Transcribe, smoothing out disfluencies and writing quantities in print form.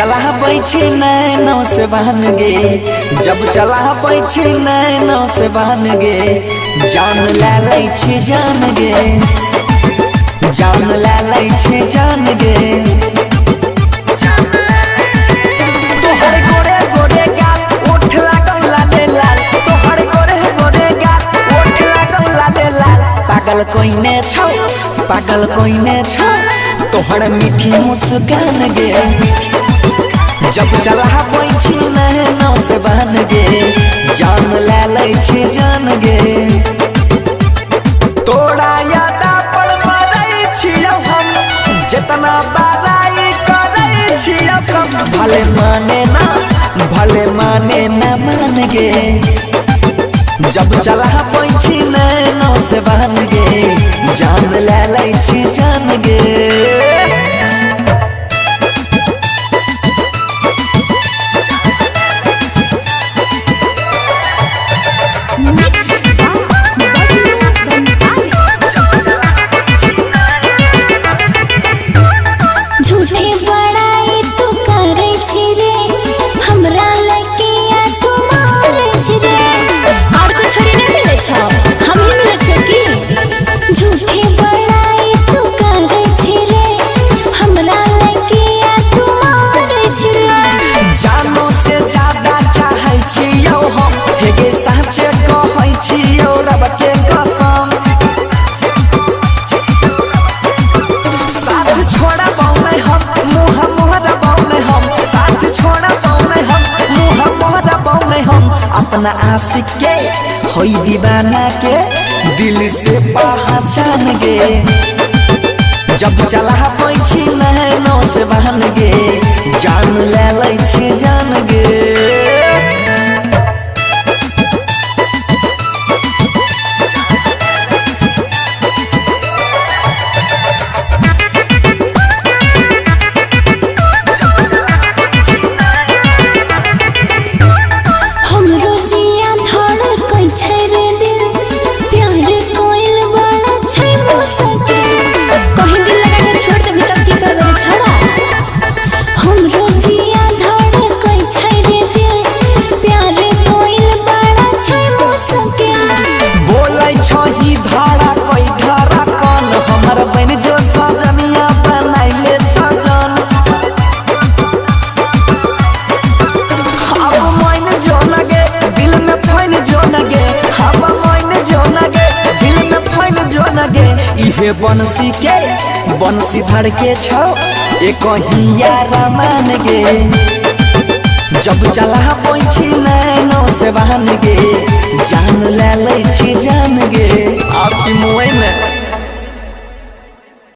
चला बैछे नैनों से बहन गे, जब चला बैछे नैनों से बहन गे, जान ले लै छी जान गे, जान ले लै छी जान गे। तोहर गोरे गोरे गाल ओठ लागल लाले लाल, तोहर गोरे गोरे गाल ओठ लागल लाले लाल। पागल कोइने छौ, पागल कोइने छौ, तोहर मीठी मुस्कान गे, जब चला बैछी नैनों से बहन गे, जान ले लै छी जान गे। तोरा यादा पर मरै छियौ हम, जितना बड़ाई करै छियौ कम। भले माने ना मान गे, जब चला बैछी नैनों से बहन गे, जान ले लै छी जान गे। अपना आशिक के होई दीवाना के दिल से पहचान गे, जब चला बैछी नैनों से बहन गे, जान ले लै छी जान गे। इहे बंसी के बंसी धर के छौ एक हियारा मान गे, जब चला बैछी नैनों से बहन गे, जान ले लै छी जान गे। आपकी मुँह में